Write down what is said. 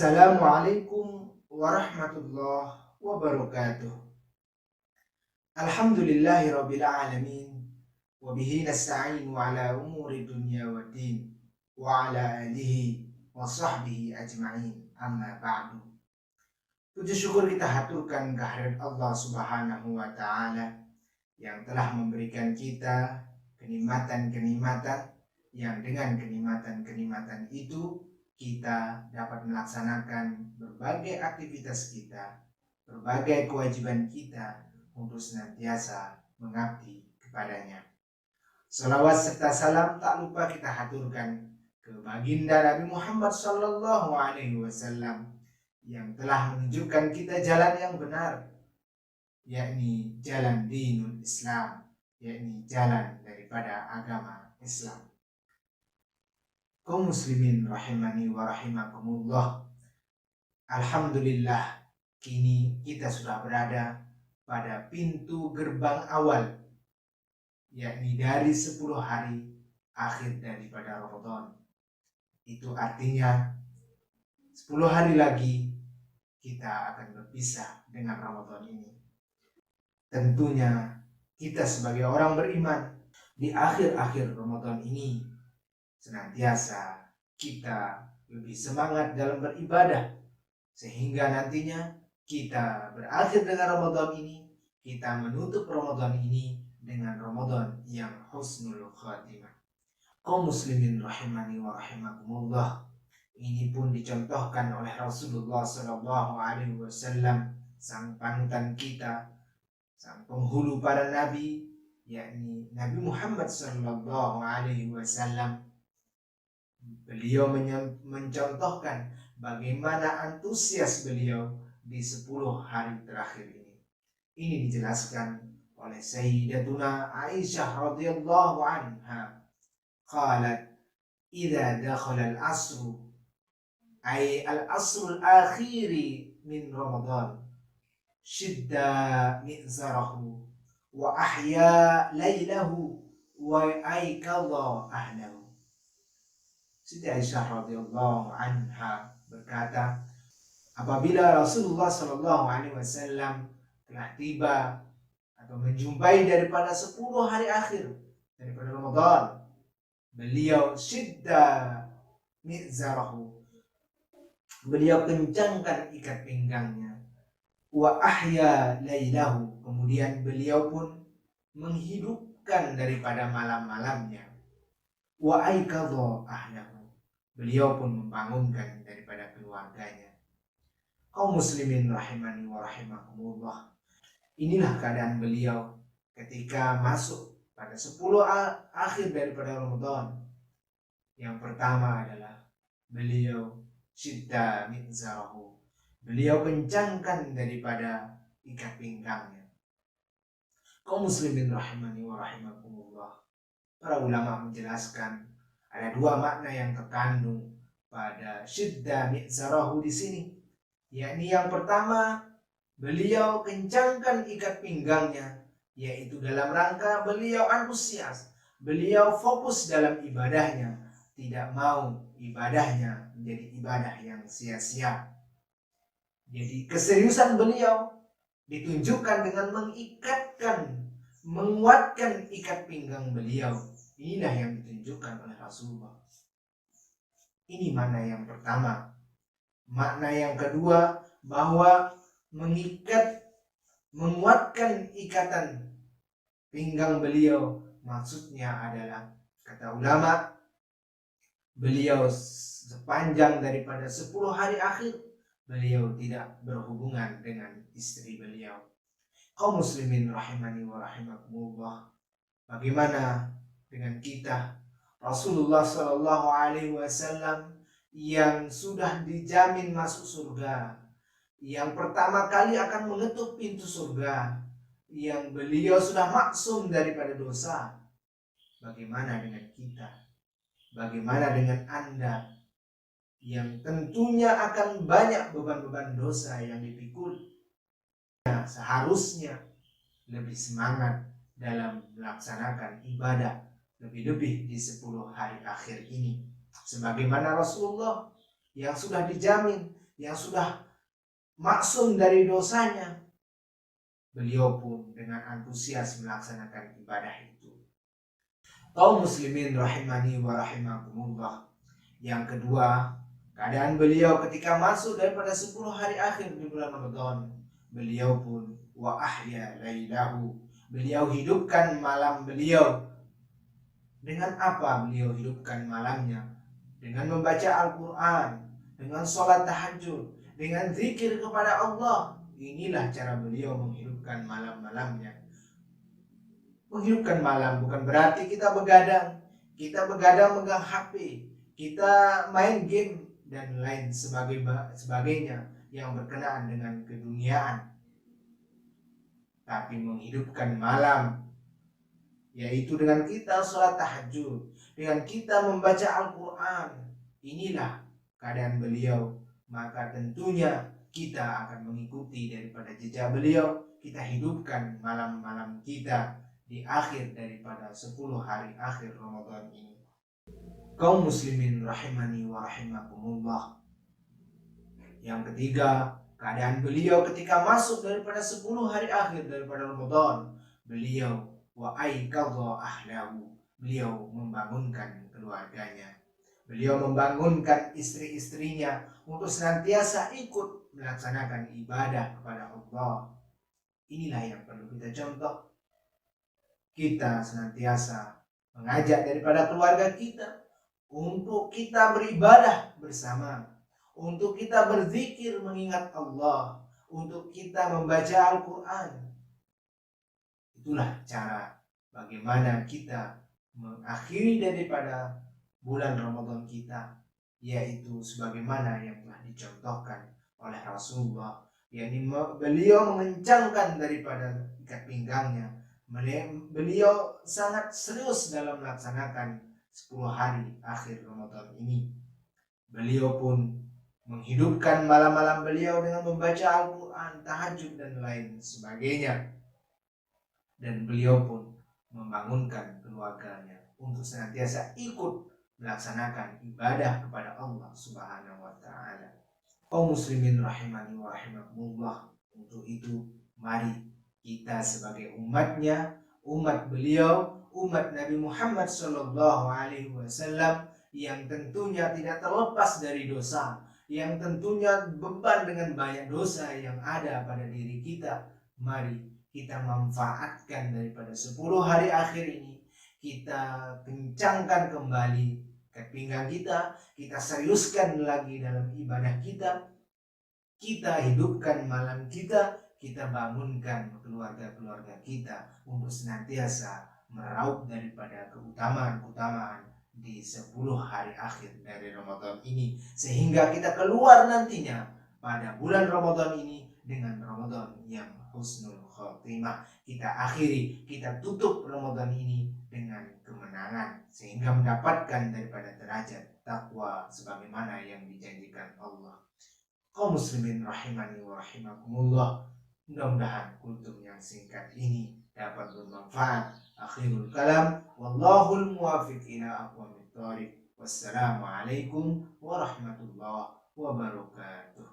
Assalamualaikum warahmatullahi wabarakatuh. Alhamdulillahirabbil alamin wa bihi nasta'inu ala umuri dunya waddin wa ala alihi wa sahbihi ajma'in. Amma ba'du. Puji syukur kita haturkan kehadirat Allah Subhanahu wa taala yang telah memberikan kita kenikmatan-kenikmatan yang dengan kenikmatan-kenikmatan itu kita dapat melaksanakan berbagai aktivitas kita, berbagai kewajiban kita untuk senantiasa mengabdi kepadanya. Salawat serta salam tak lupa kita haturkan ke baginda Nabi Muhammad sallallahu alaihi wasallam yang telah menunjukkan kita jalan yang benar, yakni jalan dinul Islam, yakni jalan daripada agama Islam. Kaum muslimin rahimani wa rahimakumullah. Alhamdulillah, kini kita sudah berada pada pintu gerbang awal, yakni dari 10 hari akhir daripada Ramadan. Itu artinya 10 hari lagi kita akan berpisah dengan Ramadan ini. Tentunya kita sebagai orang beriman di akhir-akhir Ramadan ini senantiasa kita lebih semangat dalam beribadah, sehingga nantinya kita berakhir dengan Ramadan ini, kita menutup Ramadan ini dengan Ramadan yang husnul khatimah. Kaum muslimin rahimani wa rahimakumullah, ini pun dicontohkan oleh Rasulullah sallallahu alaihi wasallam, sang panutan kita, sang penghulu para nabi, yakni Nabi Muhammad sallallahu alaihi wasallam. Beliau mencontohkan bagaimana antusias beliau di 10 hari terakhir ini. Ini dijelaskan oleh Sayyidatuna Aisyah radhiyallahu anha. Qalat, "Idza dakhala al-'asru, ay al-'asru al-akhiri min Ramadan, shidda mi'zarahu wa ahya laylahu wa aykadha ahlahu." Siti Aisyah radhiyallahu anha berkata, apabila Rasulullah sallallahu alaihi wasallam telah tiba atau menjumpai daripada 10 hari akhir daripada Ramadan, beliau syidda mi'zarahu, beliau kencangkan ikat pinggangnya, wa ahya lailahu, kemudian beliau pun menghidupkan daripada malam-malamnya, wa aikadha ahlahu, beliau pun membangunkan daripada keluarganya. Kaum muslimin rahimani wa rahimakumullah, inilah keadaan beliau ketika masuk pada 10 akhir daripada Ramadan. Yang pertama adalah beliau syidda mi'zarahu, beliau kencangkan daripada ikat pinggangnya. Kaum muslimin rahimani wa rahimakumullah, para ulama menjelaskan ada 2 makna yang terkandung pada syidda mi'zarahu di sini, yakni yang pertama, beliau kencangkan ikat pinggangnya, yaitu dalam rangka beliau antusias, beliau fokus dalam ibadahnya, tidak mau ibadahnya menjadi ibadah yang sia-sia. Jadi keseriusan beliau ditunjukkan dengan menguatkan ikat pinggang beliau. Inilah yang ditunjukkan oleh Rasulullah. Ini makna yang pertama. Makna yang kedua, bahwa menguatkan ikatan pinggang beliau, maksudnya adalah, kata ulama, beliau sepanjang daripada 10 hari akhir beliau tidak berhubungan dengan istri beliau. Kaum muslimin rahimani wa rahimakumullah, bagaimana dengan kita? Rasulullah sallallahu alaihi wasallam yang sudah dijamin masuk surga, yang pertama kali akan mengetuk pintu surga, yang beliau sudah maksum daripada dosa. Bagaimana dengan kita? Bagaimana dengan Anda yang tentunya akan banyak beban-beban dosa yang dipikul? Seharusnya lebih semangat dalam melaksanakan ibadah, lebih-lebih di 10 hari akhir ini, sebagaimana Rasulullah yang sudah dijamin, yang sudah maksum dari dosanya, beliau pun dengan antusias melaksanakan ibadah itu. Kaum muslimin rahimani wa rahimakumullah. Yang kedua, keadaan beliau ketika masuk daripada 10 hari akhir di bulan Ramadan, beliau pun wa ahya lailahu, beliau hidupkan malam beliau. Dengan apa beliau hidupkan malamnya? Dengan membaca Al-Quran, dengan sholat tahajud, dengan zikir kepada Allah. Inilah cara beliau menghidupkan malam-malamnya. Menghidupkan malam bukan berarti kita begadang megang HP, kita main game dan lain sebagainya yang berkenaan dengan keduniaan. Tapi menghidupkan malam, yaitu dengan kita sholat tahajud, dengan kita membaca Al-Quran. Inilah keadaan beliau. Maka tentunya kita akan mengikuti daripada jejak beliau. Kita hidupkan malam-malam kita di akhir daripada 10 hari akhir Ramadan ini. Kaum muslimin rahimani wa rahimakumullah. Yang ketiga, keadaan beliau ketika masuk daripada 10 hari akhir daripada Ramadan, beliau wa aikadha ahlahu, beliau membangunkan keluarganya, beliau membangunkan istri-istrinya untuk senantiasa ikut melaksanakan ibadah kepada Allah. Inilah yang perlu kita contoh. Kita senantiasa mengajak daripada keluarga kita untuk kita beribadah bersama, untuk kita berzikir mengingat Allah, untuk kita membaca Al-Quran. Itulah cara bagaimana kita mengakhiri daripada bulan Ramadan kita, yaitu sebagaimana yang telah dicontohkan oleh Rasulullah, yakni beliau mengencangkan daripada ikat pinggangnya. Beliau sangat serius dalam melaksanakan 10 hari akhir Ramadan ini. Beliau pun menghidupkan malam-malam beliau dengan membaca Al-Quran, tahajud dan lain sebagainya. Dan beliau pun membangunkan keluarganya untuk senantiasa ikut melaksanakan ibadah kepada Allah Subhanahu wa Ta'ala. Kaum muslimin rahimani wa rahimakumullah. Untuk itu, mari kita sebagai umatnya, umat beliau, umat Nabi Muhammad Sallallahu Alaihi Wasallam, yang tentunya tidak terlepas dari dosa, yang tentunya beban dengan banyak dosa yang ada pada diri kita. Mari kita manfaatkan daripada 10 hari akhir ini, kita kencangkan kembali ikat pinggang kita, kita seriuskan lagi dalam ibadah kita, kita hidupkan malam kita bangunkan keluarga-keluarga kita untuk senantiasa meraup daripada keutamaan-keutamaan di 10 hari akhir dari Ramadan ini, sehingga kita keluar nantinya pada bulan Ramadan ini dengan Ramadan yang husnul khotimah. Kita akhiri, kita tutup Ramadan ini dengan kemenangan, sehingga mendapatkan daripada derajat takwa sebagaimana yang dijanjikan Allah. Kaum muslimin rahimani wa rahimakumullah. Mudah-mudahan kultum yang singkat ini dapat bermanfaat. Akhirul kalam, wallahul muwafiq ila aqwamit thoriq. Wassalamualaikum warahmatullahi wabarakatuh.